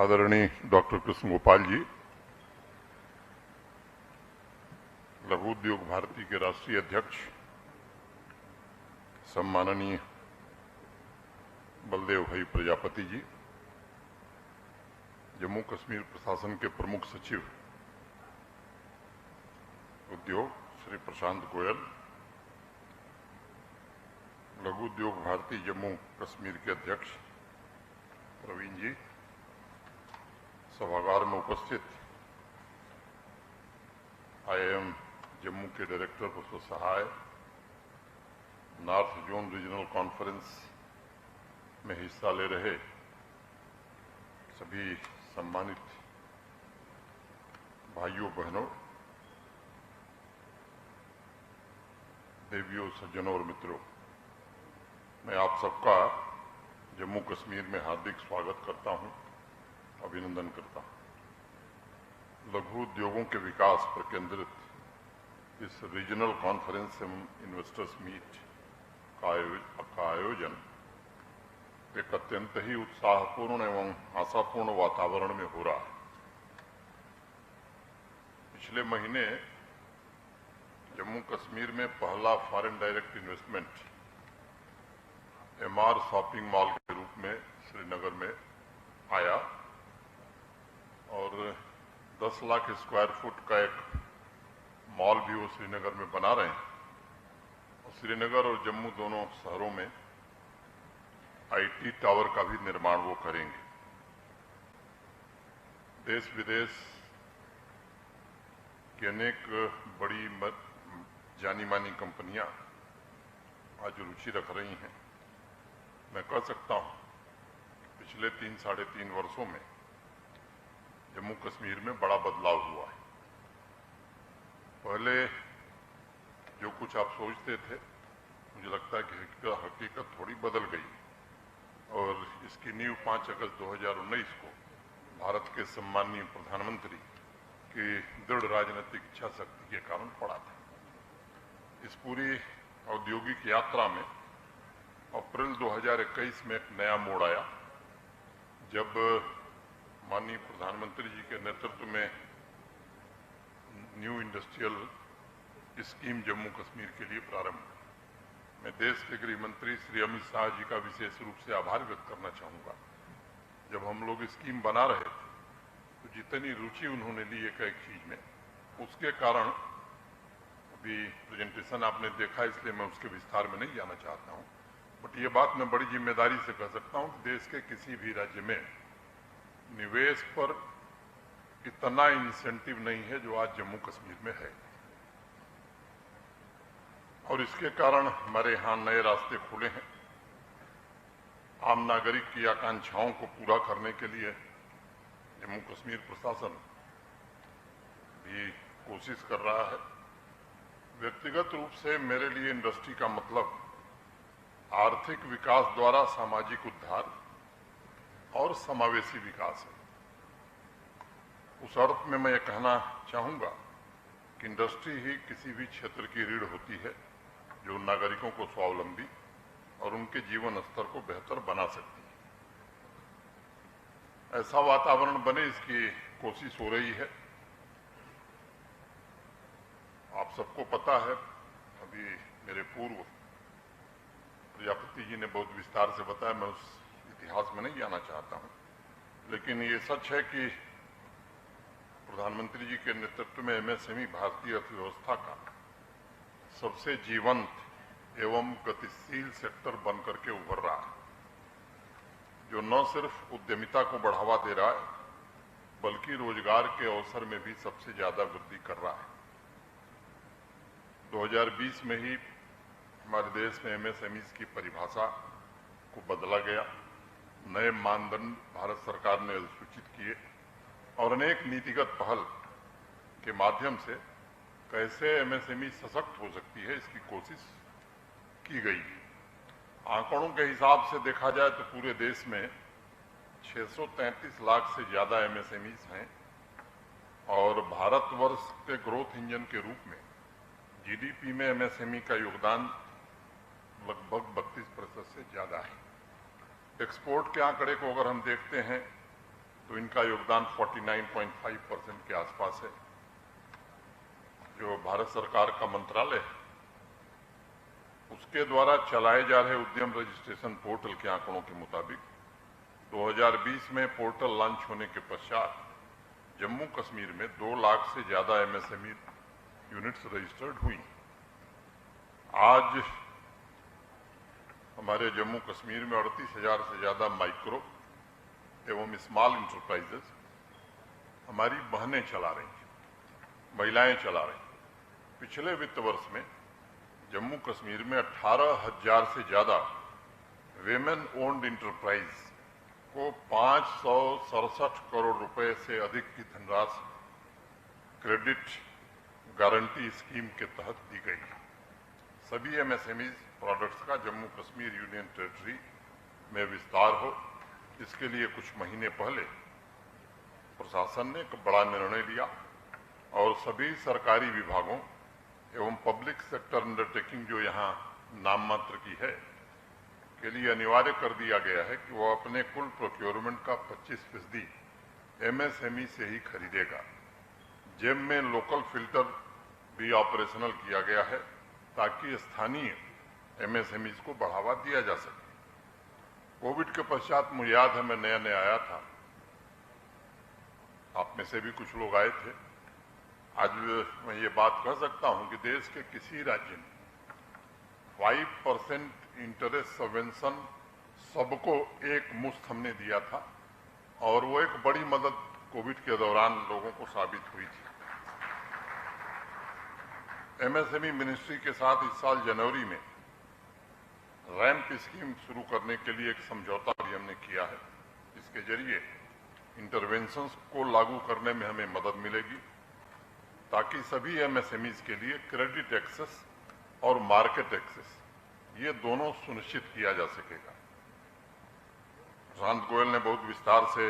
आदरणीय डॉक्टर कृष्ण गोपाल जी, लघु उद्योग भारती के राष्ट्रीय अध्यक्ष सम्माननीय बलदेव भाई प्रजापति जी, जम्मू कश्मीर प्रशासन के प्रमुख सचिव उद्योग श्री प्रशांत गोयल, लघु उद्योग भारती जम्मू कश्मीर के अध्यक्ष प्रवीण जी, सभागार में उपस्थित IIM जम्मू के डायरेक्टर प्रोफेसर सहाय, नॉर्थ जोन रीजनल कॉन्फ्रेंस में हिस्सा ले रहे सभी सम्मानित भाइयों बहनों, देवियों, सज्जनों और मित्रों, मैं आप सबका जम्मू कश्मीर में हार्दिक स्वागत करता हूं, अभिनंदन करता हूं। लघु उद्योगों के विकास पर केंद्रित इस रीजनल कॉन्फ्रेंस एवं इन्वेस्टर्स मीट का आयोजन एक अत्यंत ही उत्साहपूर्ण एवं आशापूर्ण वातावरण में हो रहा है। पिछले महीने जम्मू कश्मीर में पहला foreign direct investment MR shopping mall के रूप में श्रीनगर में आया और 10 लाख स्क्वायर फुट का एक मॉल भी वो श्रीनगर में बना रहे हैं और श्रीनगर और जम्मू दोनों शहरों में IT टावर का भी निर्माण वो करेंगे। देश विदेश की अनेक बड़ी जानी मानी कंपनियां आज रुचि रख रही हैं। मैं कह सकता हूं पिछले 3-3.5 वर्षों में जम्मू कश्मीर में बड़ा बदलाव हुआ है। पहले जो कुछ आप सोचते थे, मुझे लगता है कि हकीकत थोड़ी बदल गई और इसकी नींव 5 अगस्त 2019 को भारत के सम्माननीय प्रधानमंत्री की दृढ़ राजनीतिक इच्छा शक्ति के कारण पड़ा था। इस पूरी औद्योगिक यात्रा में अप्रैल 2021 में एक नया मोड़ आया, जब माननीय प्रधानमंत्री जी के नेतृत्व में new industrial scheme Jammu Kashmir के लिए प्रारंभ हुई। मैं देश के गृह मंत्री श्री अमित शाह जी का विशेष रूप से आभार व्यक्त करना चाहूँगा। जब हम लोग स्कीम बना रहे थे तो जितनी रुचि उन्होंने ली एक चीज में, उसके कारण अभी प्रेजेंटेशन आपने देखा, इसलिए मैं उसके विस्तार में नहीं जाना चाहता हूँ, बट ये बात मैं बड़ी जिम्मेदारी से कह सकता हूँ कि देश के किसी भी राज्य में निवेश पर इतना इंसेंटिव नहीं है जो आज जम्मू कश्मीर में है और इसके कारण हमारे यहाँ नए रास्ते खुले हैं। आम नागरिक की आकांक्षाओं को पूरा करने के लिए जम्मू कश्मीर प्रशासन भी कोशिश कर रहा है। व्यक्तिगत रूप से मेरे लिए इंडस्ट्री का मतलब आर्थिक विकास द्वारा सामाजिक उद्धार और समावेशी विकास है। उस अर्थ में मैं ये कहना चाहूँगा कि इंडस्ट्री ही किसी भी क्षेत्र की रीढ़ होती है जो नागरिकों को स्वावलंबी और उनके जीवन स्तर को बेहतर बना सकती है। ऐसा वातावरण बने, इसकी कोशिश हो रही है। आप सबको पता है, अभी मेरे पूर्व प्रजापति जी ने बहुत विस्तार से बताया, मैं उस इतिहास में नहीं जाना चाहता हूं, लेकिन ये सच है कि प्रधानमंत्री जी के नेतृत्व में MSME भारतीय अर्थव्यवस्था का सबसे जीवंत एवं गतिशील सेक्टर बनकर के उभर रहा है, जो न सिर्फ उद्यमिता को बढ़ावा दे रहा है बल्कि रोजगार के अवसर में भी सबसे ज्यादा वृद्धि कर रहा है। 2020 में ही हमारे देश में MSMEs की परिभाषा को बदला गया, नए मानदंड भारत सरकार ने सूचित किए और अनेक नीतिगत पहल के माध्यम से कैसे MSME सशक्त हो सकती है, इसकी कोशिश की गई। आंकड़ों के हिसाब से देखा जाए तो पूरे देश में 633 लाख से ज्यादा MSMEs हैं और भारतवर्ष के ग्रोथ इंजन के रूप में GDP में MSME का योगदान लगभग 32% से ज्यादा है। एक्सपोर्ट के आंकड़े को अगर हम देखते हैं तो इनका योगदान 49.5% के आसपास है। जो भारत सरकार का मंत्रालय है उसके द्वारा चलाए जा रहे उद्यम रजिस्ट्रेशन पोर्टल के आंकड़ों के मुताबिक 2020 में पोर्टल लॉन्च होने के पश्चात जम्मू कश्मीर में 2 लाख से ज्यादा एमएसएमई यूनिट्स रजिस्टर्ड हुई। आज हमारे जम्मू कश्मीर में 38,000 से ज्यादा माइक्रो एवं स्मॉल इंटरप्राइजेस हमारी बहनें चला रही हैं, महिलाएं चला रही हैं। पिछले वित्त वर्ष में जम्मू कश्मीर में 18,000 से ज्यादा वेमेन ओन्ड इंटरप्राइज को 567 करोड़ रुपए से अधिक की धनराशि क्रेडिट गारंटी स्कीम के तहत दी गई है। सभी एमएसएमई प्रोडक्ट्स का जम्मू कश्मीर यूनियन टेरिटरी में विस्तार हो, इसके लिए कुछ महीने पहले प्रशासन ने एक बड़ा निर्णय लिया और सभी सरकारी विभागों एवं पब्लिक सेक्टर अंडरटेकिंग जो यहाँ नाम मात्र की है के लिए अनिवार्य कर दिया गया है कि वो अपने कुल प्रोक्योरमेंट का 25% एमएसएमई से ही खरीदेगा। जेम में लोकल फिल्टर भी ऑपरेशनल किया गया है ताकि स्थानीय एमएसएमईज को बढ़ावा दिया जा सके। कोविड के पश्चात मुझे याद है मैं नया नया आया था, आप में से भी कुछ लोग आए थे। आज मैं ये बात कह सकता हूं कि देश के किसी राज्य ने 5% इंटरेस्ट सबवेंशन सबको एक मुश्त हमने दिया था और वो एक बड़ी मदद कोविड के दौरान लोगों को साबित हुई थी। एमएसएमई मिनिस्ट्री के साथ इस साल जनवरी में रैंप स्कीम शुरू करने के लिए एक समझौता भी हमने किया है। इसके जरिए इंटरवेंशंस को लागू करने में हमें मदद मिलेगी ताकि सभी एमएसएमईज के लिए क्रेडिट एक्सेस और मार्केट एक्सेस ये दोनों सुनिश्चित किया जा सकेगा। प्रशांत गोयल ने बहुत विस्तार से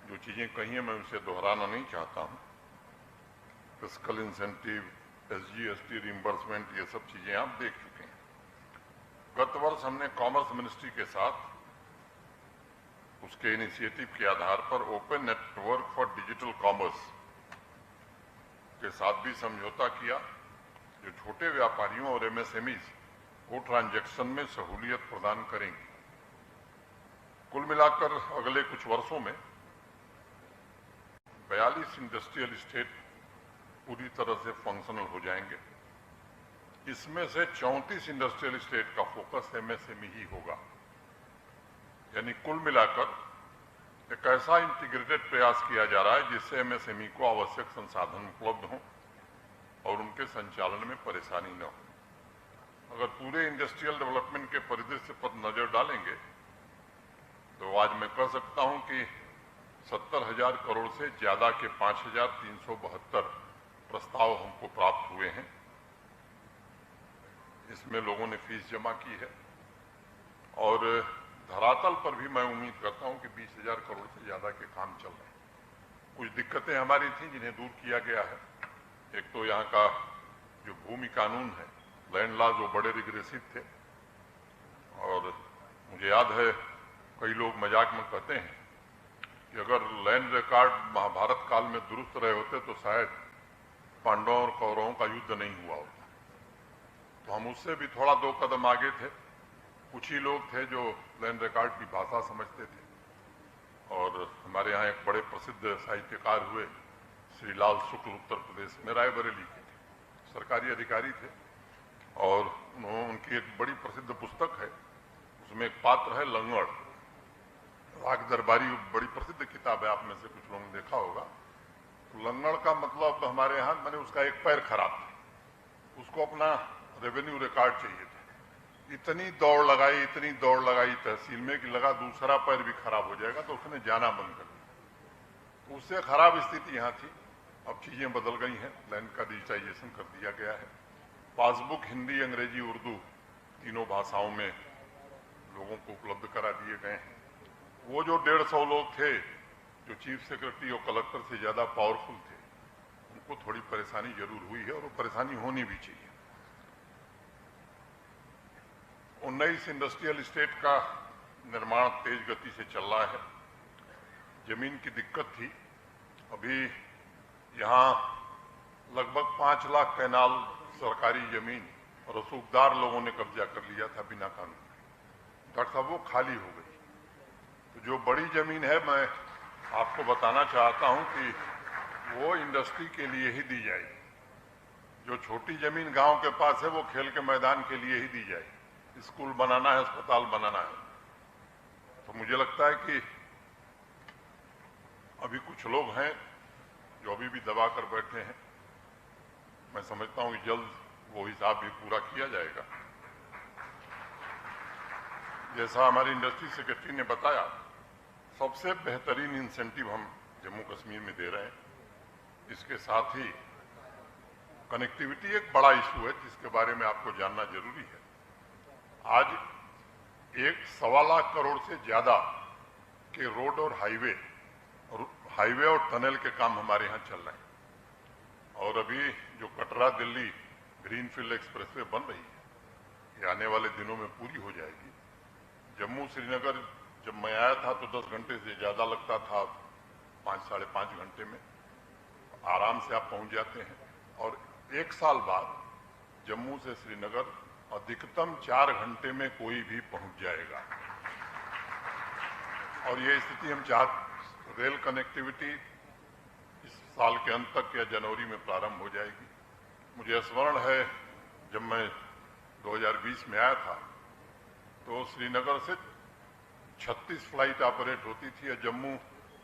जो चीजें कही हैं मैं उसे दोहराना नहीं चाहता हूं। फिस्कल इंसेंटिव, एसजीएसटी रिइंबर्समेंट, ये सब चीजें आप देख चुके हैं। गत वर्ष हमने कॉमर्स मिनिस्ट्री के साथ उसके इनिशिएटिव के आधार पर open network for digital commerce के साथ भी समझौता किया जो छोटे व्यापारियों और एमएसएमईज को ट्रांजैक्शन में सहूलियत प्रदान करेंगे। कुल मिलाकर अगले कुछ वर्षों में 42 इंडस्ट्रियल स्टेट पूरी तरह से फंक्शनल हो जाएंगे। इसमें से 34 इंडस्ट्रियल स्टेट का फोकस एमएसएमई ही होगा। यानी कुल मिलाकर एक ऐसा इंटीग्रेटेड प्रयास किया जा रहा है जिससे एमएसएमई को आवश्यक संसाधन उपलब्ध हों और उनके संचालन में परेशानी न हो। अगर पूरे इंडस्ट्रियल डेवलपमेंट के परिदृश्य पर नजर डालेंगे तो आज मैं कह सकता हूं कि 70,000 करोड़ से ज्यादा के 5,372 प्रस्ताव हमको प्राप्त हुए हैं। इसमें लोगों ने फीस जमा की है और धरातल पर भी मैं उम्मीद करता हूं कि 20,000 करोड़ से ज्यादा के काम चल रहे हैं। कुछ दिक्कतें हमारी थी जिन्हें दूर किया गया है। एक तो यहाँ का जो भूमि कानून है, लैंड लॉज, वो बड़े रिग्रेसिव थे और मुझे याद है कई लोग मजाक में कहते हैं कि अगर लैंड रिकॉर्ड महाभारत काल में दुरुस्त रहे होते तो शायद पांडवों और कौरवों का युद्ध नहीं हुआ होता। तो हम उससे भी थोड़ा 2 कदम आगे थे। कुछ ही लोग थे जो लैंड रिकॉर्ड की भाषा समझते थे और हमारे यहाँ एक बड़े प्रसिद्ध साहित्यकार हुए श्री लाल शुक्ल, उत्तर प्रदेश में रायबरेली के थे, सरकारी अधिकारी थे और उनकी एक बड़ी प्रसिद्ध पुस्तक है, उसमें एक पात्र है लंगड़। राग दरबारी बड़ी प्रसिद्ध किताब है, आप में से कुछ लोगों ने देखा होगा। तो लंगड़ का मतलब हमारे यहाँ मैंने उसका एक पैर खराब था, उसको अपना रेवेन्यू रिकॉर्ड चाहिए था। इतनी दौड़ लगाई तहसील में कि लगा दूसरा पैर भी खराब हो जाएगा, तो उसने जाना बंद कर दिया। उससे खराब स्थिति यहाँ थी। अब चीजें बदल गई हैं, लैंड का डिजिटाइजेशन कर दिया गया है। पासबुक हिंदी, अंग्रेजी, उर्दू तीनों भाषाओं में लोगों को उपलब्ध करा दिए गए हैं। वो जो 150 लोग थे जो चीफ सेक्रेटरी और कलेक्टर से ज्यादा पावरफुल थे, उनको थोड़ी परेशानी जरूर हुई है और वो परेशानी होनी भी चाहिए। 19 इंडस्ट्रियल स्टेट का निर्माण तेज गति से चल रहा है। जमीन की दिक्कत थी। अभी यहाँ लगभग 5 लाख कैनाल सरकारी जमीन रसूखदार लोगों ने कब्जा कर लिया था बिना कानून। डॉक्टर साहब वो खाली हो गई। तो जो बड़ी जमीन है, मैं आपको बताना चाहता हूं कि वो इंडस्ट्री के लिए ही दी जाएगी। जो छोटी जमीन गांव के पास है वो खेल के मैदान के लिए ही दी जाएगी। स्कूल बनाना है, अस्पताल बनाना है। तो मुझे लगता है कि अभी कुछ लोग हैं जो अभी भी दबा कर बैठे हैं। मैं समझता हूं कि जल्द वो हिसाब भी पूरा किया जाएगा। जैसा हमारी इंडस्ट्री सेक्रेटरी ने बताया, सबसे बेहतरीन इंसेंटिव हम जम्मू कश्मीर में दे रहे हैं। इसके साथ ही कनेक्टिविटी एक बड़ा इशू है जिसके बारे में आपको जानना जरूरी है। आज 1.25 लाख करोड़ से ज्यादा के रोड और हाईवे और टनल के काम हमारे यहाँ चल रहे हैं। और अभी जो कटरा दिल्ली ग्रीनफील्ड एक्सप्रेसवे बन रही है, ये आने वाले दिनों में पूरी हो जाएगी। जम्मू श्रीनगर जब मैं आया था तो 10 घंटे से ज्यादा लगता था, 5 साढ़े 5 घंटे में आराम से आप पहुंच जाते हैं। और 1 साल बाद जम्मू से श्रीनगर अधिकतम 4 घंटे में कोई भी पहुंच जाएगा। और ये स्थिति हम रेल कनेक्टिविटी इस साल के अंत तक या जनवरी में प्रारंभ हो जाएगी। मुझे स्मरण है जब मैं 2020 में आया था तो श्रीनगर से 36 फ्लाइट ऑपरेट होती थी। जम्मू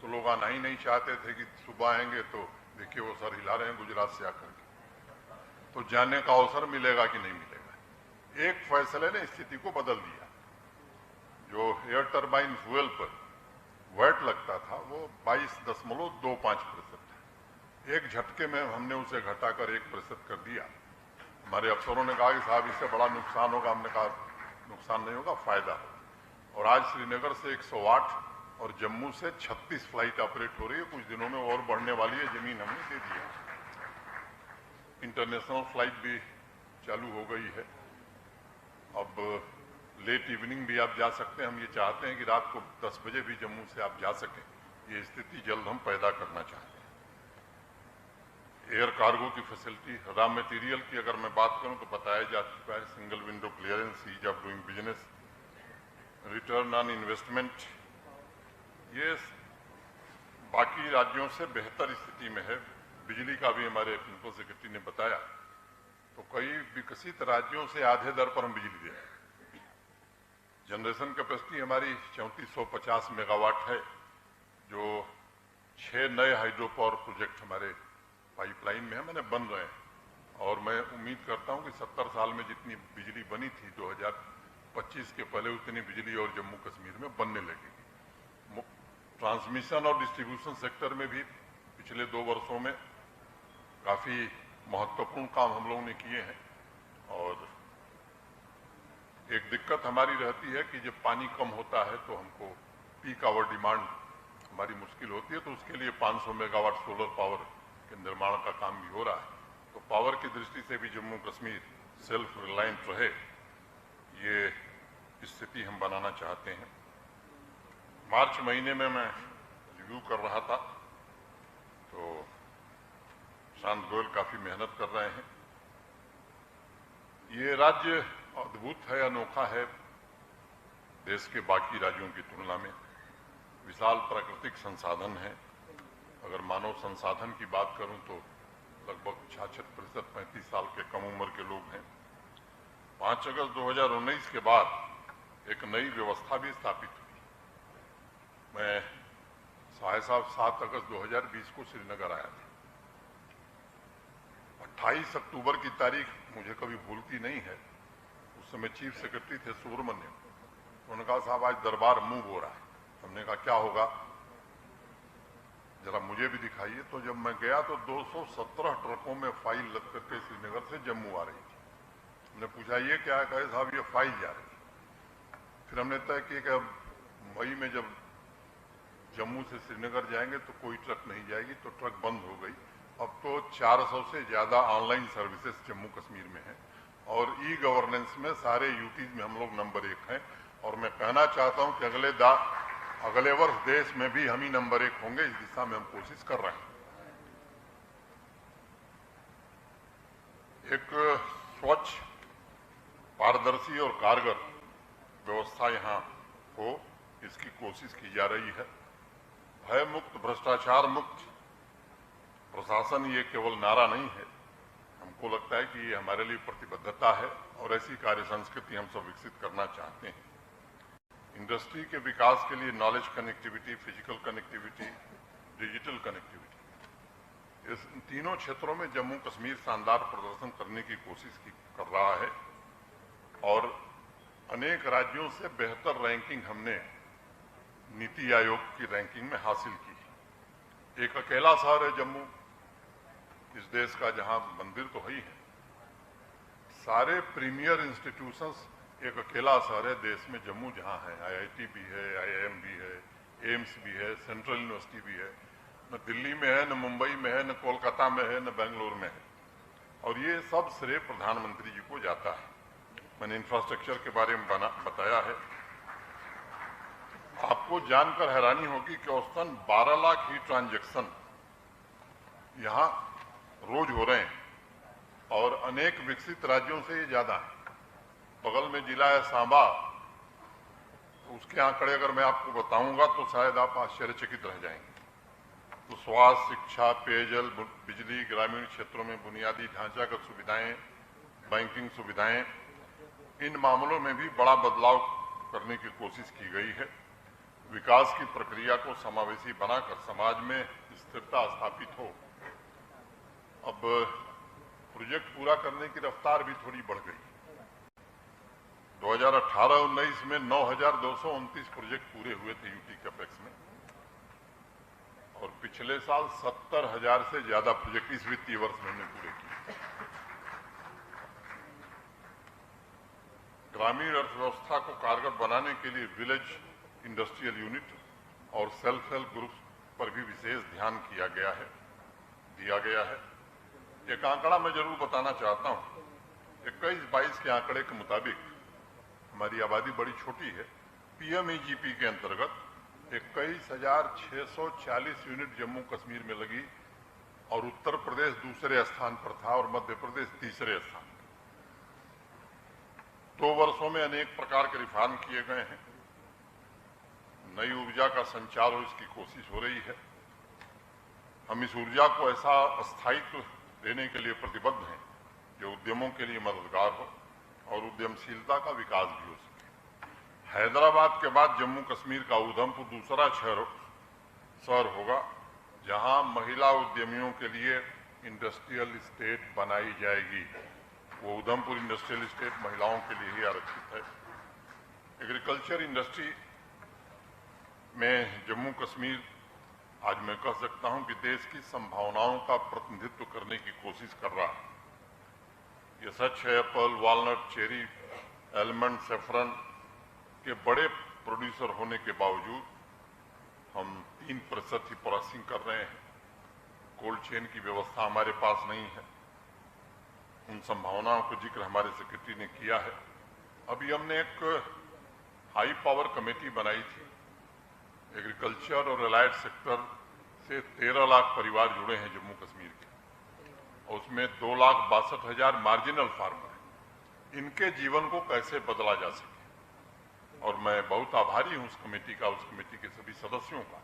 तो लोग आना ही नहीं चाहते थे कि सुबह आएंगे तो देखिए वो सर हिला रहे हैं गुजरात से आकर के, तो जाने का अवसर मिलेगा कि नहीं मिलेगा। एक फैसले ने स्थिति को बदल दिया। जो एयर टरबाइन फ्यूल पर वैट लगता था वो 22.25% था। एक झटके में हमने उसे घटाकर 1% कर दिया। हमारे अफसरों ने कहा कि साहब इससे बड़ा नुकसान होगा। हमने कहा नुकसान नहीं होगा, फायदा होगा। और आज श्रीनगर से 108 और जम्मू से 36 फ्लाइट ऑपरेट हो रही है। कुछ दिनों में और बढ़ने वाली है। जमीन हमने दे दी है। इंटरनेशनल फ्लाइट भी चालू हो गई है। अब लेट इवनिंग भी आप जा सकते हैं। हम ये चाहते हैं कि रात को 10 बजे भी जम्मू से आप जा सकें। ये स्थिति जल्द हम पैदा करना चाहते हैं। एयर कार्गो की फैसिलिटी, रॉ मटेरियल की अगर मैं बात करूं तो बताया जा चुका है। Single window clearance, ease of doing business, return on investment, ये बाकी राज्यों से बेहतर स्थिति में है। बिजली का भी हमारे प्रिंसिपल सेक्रेटरी ने बताया, तो कई विकसित राज्यों से आधे दर पर हम बिजली दे रहे हैं। जनरेशन कैपेसिटी हमारी 3450 मेगावाट है, जो 6 नए हाइड्रो पावर प्रोजेक्ट हमारे पाइपलाइन में है, मैंने बन रहे हैं। और मैं उम्मीद करता हूं कि 70 साल में जितनी बिजली बनी थी 2025 के पहले, उतनी बिजली और जम्मू कश्मीर में बनने लगेगी। ट्रांसमिशन और डिस्ट्रीब्यूशन सेक्टर में भी पिछले 2 वर्षों में काफी महत्वपूर्ण काम हम लोगों ने किए हैं। और एक दिक्कत हमारी रहती है कि जब पानी कम होता है तो हमको पीक आवर डिमांड हमारी मुश्किल होती है। तो उसके लिए 500 मेगावाट सोलर पावर के निर्माण का काम भी हो रहा है। तो पावर की दृष्टि से भी जम्मू कश्मीर सेल्फ रिलायंट रहे, ये स्थिति हम बनाना चाहते हैं। मार्च महीने में मैं रिव्यू कर रहा था तो शांत गोयल काफी मेहनत कर रहे हैं। ये राज्य अद्भुत है, अनोखा है देश के बाकी राज्यों की तुलना में। विशाल प्राकृतिक संसाधन है। अगर मानव संसाधन की बात करूं तो लगभग 66% 35 साल के कम उम्र के लोग हैं। 5 अगस्त 2019 के बाद एक नई व्यवस्था भी स्थापित हुई। मैं साहब 7 अगस्त 2020 को श्रीनगर आया था। 28 अक्टूबर की तारीख मुझे कभी भूलती नहीं है। उस समय चीफ सेक्रेटरी थे सुब्रमण्यम। उन्होंने कहा साहब आज दरबार मूव हो रहा है। हमने कहा क्या होगा, जरा मुझे भी दिखाइए। तो जब मैं गया तो 217 ट्रकों में फाइल लद करके श्रीनगर से जम्मू आ रही थी। हमने पूछा ये क्या है, कहे साहब ये फाइल जा रही है। फिर हमने तय किया कि अब मई में जब जम्मू से श्रीनगर जाएंगे तो कोई ट्रक नहीं जाएगी, तो ट्रक बंद हो गई। अब तो 400 से ज्यादा ऑनलाइन सर्विसेज जम्मू कश्मीर में है और ई गवर्नेंस में सारे यूटीज में हम लोग नंबर 1 हैं। और मैं कहना चाहता हूं कि अगले वर्ष देश में भी हम ही नंबर 1 होंगे। इस दिशा में हम कोशिश कर रहे हैं। एक स्वच्छ, पारदर्शी और कारगर व्यवस्था यहाँ हो, इसकी कोशिश की जा रही है। भय मुक्त, भ्रष्टाचार मुक्त प्रशासन ये केवल नारा नहीं है। हमको लगता है कि ये हमारे लिए प्रतिबद्धता है और ऐसी कार्य संस्कृति हम सब विकसित करना चाहते हैं। इंडस्ट्री के विकास के लिए knowledge connectivity, physical connectivity, digital connectivity, इस तीनों क्षेत्रों में जम्मू कश्मीर शानदार प्रदर्शन करने की कोशिश कर रहा है और अनेक राज्यों से बेहतर रैंकिंग हमने नीति आयोग की रैंकिंग में हासिल की। एक अकेला शहर है जम्मू इस देश का जहां मंदिर तो है ही है, सारे प्रीमियर इंस्टीट्यूशंस एक अकेला शहर है देश में जम्मू जहां है। IIT भी है, IIM भी है, एम्स भी है, सेंट्रल यूनिवर्सिटी भी है। न दिल्ली में है, न मुंबई में है, न कोलकाता में है, न बेंगलोर में है। और ये सब श्रेय प्रधानमंत्री जी को जाता है। मैंने इंफ्रास्ट्रक्चर के बारे में बताया है। आपको जानकर हैरानी होगी कि औसतन 12 लाख ही ट्रांजैक्शन यहां रोज हो रहे हैं और अनेक विकसित राज्यों से ये ज्यादा है। बगल में जिला है सांबा, उसके आंकड़े अगर मैं आपको बताऊंगा तो शायद आप आश्चर्यचकित रह जाएंगे। तो स्वास्थ्य, शिक्षा, पेयजल, बिजली, ग्रामीण क्षेत्रों में बुनियादी ढांचागत सुविधाएं, बैंकिंग सुविधाएं, इन मामलों में भी बड़ा बदलाव करने की कोशिश की गई है। विकास की प्रक्रिया को समावेशी बनाकर समाज में स्थिरता स्थापित हो। अब प्रोजेक्ट पूरा करने की रफ्तार भी थोड़ी बढ़ गई। 2018-19 में 9,229 प्रोजेक्ट पूरे हुए थे यूटी कैपेक्स में और पिछले साल 70,000 से ज्यादा प्रोजेक्ट इस वित्तीय वर्ष में हमने पूरे किए। ग्रामीण अर्थव्यवस्था को कारगर बनाने के लिए विलेज इंडस्ट्रियल यूनिट और सेल्फ हेल्प ग्रुप्स पर भी विशेष ध्यान दिया गया है। एक आंकड़ा मैं जरूर बताना चाहता हूं। 21-22 के आंकड़े के मुताबिक हमारी आबादी बड़ी छोटी है। PMEGP के अंतर्गत 21,640 यूनिट जम्मू कश्मीर में लगी और उत्तर प्रदेश दूसरे स्थान पर था और मध्य प्रदेश तीसरे स्थान पर। 2 वर्षों में अनेक प्रकार के रिफॉर्म किए गए हैं। नई ऊर्जा का संचार हो, इसकी कोशिश हो रही है। हम इस ऊर्जा को ऐसा स्थायित्व देने के लिए प्रतिबद्ध हैं जो उद्यमों के लिए मददगार हो और उद्यमशीलता का विकास भी हो सके। हैदराबाद के बाद जम्मू कश्मीर का उधमपुर दूसरा शहर होगा जहां महिला उद्यमियों के लिए इंडस्ट्रियल स्टेट बनाई जाएगी। वो उधमपुर इंडस्ट्रियल स्टेट महिलाओं के लिए ही आरक्षित है। एग्रीकल्चर इंडस्ट्री में जम्मू कश्मीर आज मैं कह सकता हूं कि देश की संभावनाओं का प्रतिनिधित्व करने की कोशिश कर रहा है। ये सच है, Apple, walnut, cherry, almond, saffron के बड़े प्रोड्यूसर होने के बावजूद हम 3% ही प्रोसेसिंग कर रहे हैं। कोल्ड चेन की व्यवस्था हमारे पास नहीं है। उन संभावनाओं का जिक्र हमारे सेक्रेटरी ने किया है। अभी हमने एक हाई पावर कमेटी बनाई थी। एग्रीकल्चर और एलाइड सेक्टर से 13 लाख परिवार जुड़े हैं जम्मू कश्मीर के और उसमें 2,62,000 मार्जिनल फार्मर हैं। इनके जीवन को कैसे बदला जा सके और मैं बहुत आभारी हूं उस कमेटी के सभी सदस्यों का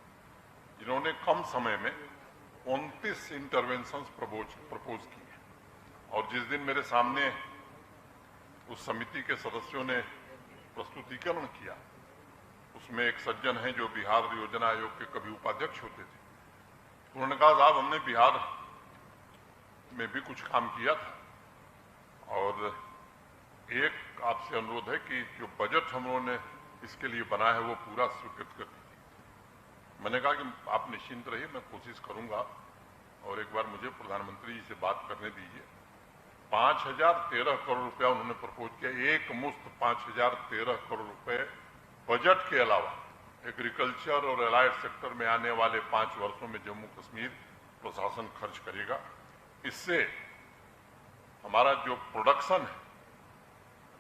जिन्होंने कम समय में 29 इंटरवेंशंस प्रपोज किए। और जिस दिन मेरे सामने उस समिति के सदस्यों ने प्रस्तुतिकरण किया उसमें एक सज्जन हैं जो बिहार योजना आयोग के कभी उपाध्यक्ष होते थे। उन्होंने कहा साहब हमने बिहार में भी कुछ काम किया था और एक आपसे अनुरोध है कि जो बजट हम लोगों ने इसके लिए बनाया है वो पूरा स्वीकृत कर दीजिए। मैंने कहा कि आप निश्चिंत रहिए, मैं कोशिश करूंगा और एक बार मुझे प्रधानमंत्री जी से बात करने दीजिए। 5,013 करोड़ रुपया उन्होंने प्रपोज किया। एक मुश्त 5,013 करोड़ रुपए बजट के अलावा एग्रीकल्चर और एलाइड सेक्टर में आने वाले 5 वर्षों में जम्मू कश्मीर प्रशासन खर्च करेगा। इससे हमारा जो प्रोडक्शन है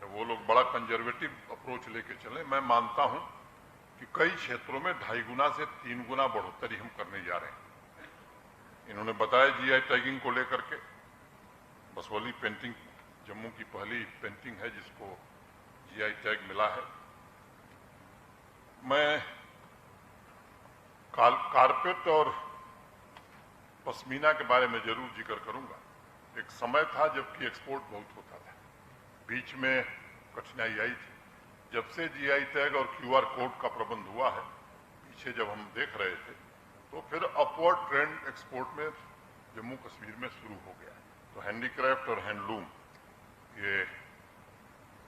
वो लोग बड़ा कंजर्वेटिव अप्रोच लेके चले। मैं मानता हूं कि कई क्षेत्रों में 2.5 गुना से 3 गुना बढ़ोतरी हम करने जा रहे हैं। इन्होंने बताया जीआई टैगिंग को लेकर के, बसोली पेंटिंग जम्मू की पहली पेंटिंग है जिसको जीआई टैग मिला है। मैं कारपेट और पश्मीना के बारे में जरूर जिक्र करूंगा। एक समय था जबकि एक्सपोर्ट बहुत होता था, बीच में कठिनाई आई थी। जब से जीआई टैग और क्यूआर कोड का प्रबंध हुआ है, पीछे जब हम देख रहे थे, तो फिर अपवर्ड ट्रेंड एक्सपोर्ट में जम्मू कश्मीर में शुरू हो गया है। तो हैंडीक्राफ्ट और हैंडलूम ये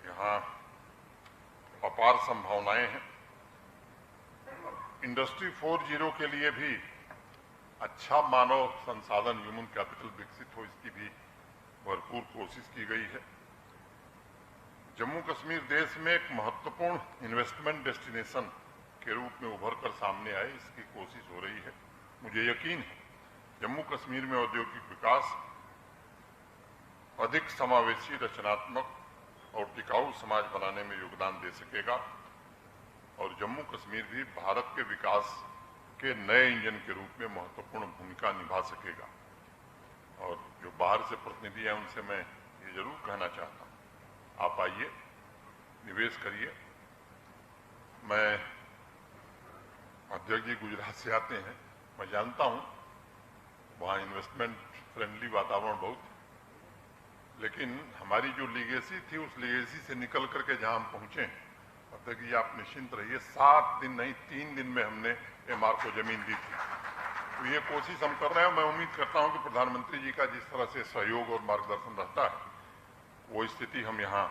यहाँ अपार संभावनाएं हैं। इंडस्ट्री 4.0 के लिए भी अच्छा मानव संसाधन ह्यूमन कैपिटल विकसित हो, इसकी भी भरपूर कोशिश की गई है। जम्मू कश्मीर देश में एक महत्वपूर्ण इन्वेस्टमेंट डेस्टिनेशन के रूप में उभर कर सामने आए, इसकी कोशिश हो रही है। मुझे यकीन है जम्मू कश्मीर में औद्योगिक विकास अधिक समावेशी, रचनात्मक और टिकाऊ समाज बनाने में योगदान दे सकेगा और जम्मू कश्मीर भी भारत के विकास के नए इंजन के रूप में महत्वपूर्ण भूमिका निभा सकेगा। और जो बाहर से प्रतिनिधि हैं उनसे मैं ये जरूर कहना चाहता हूँ, आप आइए, निवेश करिए। मैं अध्यक्ष जी गुजरात से आते हैं, मैं जानता हूँ वहाँ इन्वेस्टमेंट फ्रेंडली वातावरण बहुत है, लेकिन हमारी जो लीगेसी थी उस लीगेसी से निकल करके जहाँ हम पहुँचे, अध्यक्ष जी आप निश्चिंत रहिए, 7 दिन नहीं 3 दिन में हमने एमआर को जमीन दी थी। तो ये कोशिश हम कर रहे हैं। मैं उम्मीद करता हूं कि प्रधानमंत्री जी का जिस तरह से सहयोग और मार्गदर्शन रहता है, वो स्थिति हम यहां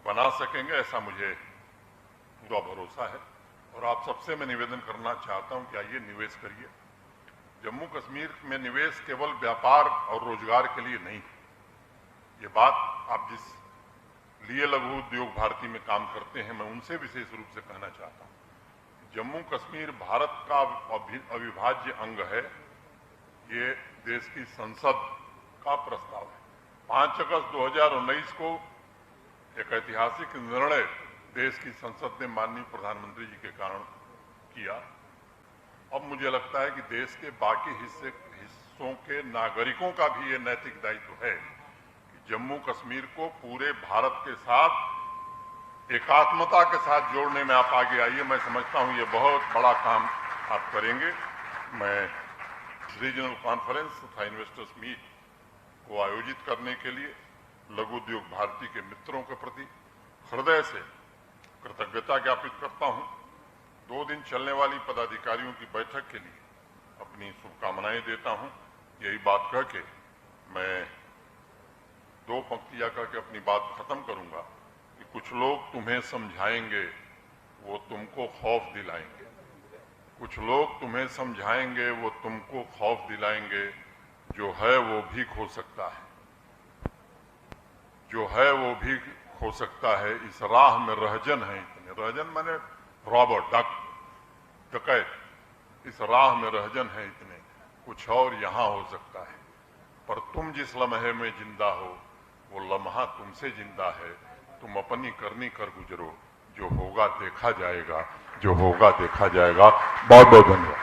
बना सकेंगे, ऐसा मुझे पूरा भरोसा है। और आप सबसे मैं निवेदन करना चाहता हूं कि आइए निवेश करिए। जम्मू कश्मीर में निवेश केवल व्यापार और रोजगार के लिए नहीं, ये बात आप जिस लिए लघु उद्योग भारती में काम करते हैं, मैं उनसे विशेष रूप से कहना चाहता हूं। जम्मू कश्मीर भारत का अविभाज्य अंग है। ये देश की संसद का प्रस्ताव है। 5 अगस्त 2019 को एक ऐतिहासिक निर्णय देश की संसद ने माननीय प्रधानमंत्री जी के कारण किया। अब मुझे लगता है कि देश के बाकी हिस्सों के नागरिकों का भी ये नैतिक दायित्व है कि जम्मू कश्मीर को पूरे भारत के साथ एकात्मता के साथ जोड़ने में आप आगे आइए। मैं समझता हूं ये बहुत बड़ा काम आप करेंगे। मैं रीजनल कॉन्फ्रेंस तथा इन्वेस्टर्स मीट को आयोजित करने के लिए लघु उद्योग भारती के मित्रों के प्रति हृदय से कृतज्ञता ज्ञापित करता हूं। 2 दिन चलने वाली पदाधिकारियों की बैठक के लिए अपनी शुभकामनाएं देता हूं। यही बात कह के मैं 2 पंक्तियां कह के अपनी बात खत्म करूंगा कि कुछ लोग तुम्हें समझाएंगे, वो तुमको खौफ दिलाएंगे। कुछ लोग तुम्हें समझाएंगे, वो तुमको खौफ दिलाएंगे। जो है वो भी खो सकता है, जो है वो भी खो सकता है। इस राह में रहजन है इतने, रहजन माने रॉबर्ट डकैत। इस राह में रहजन है इतने, कुछ और यहाँ हो सकता है। पर तुम जिस लम्हे में जिंदा हो, वो लम्हा तुमसे जिंदा है। तुम अपनी करनी कर गुजरो, जो होगा देखा जाएगा, जो होगा देखा जाएगा। बहुत बहुत धन्यवाद।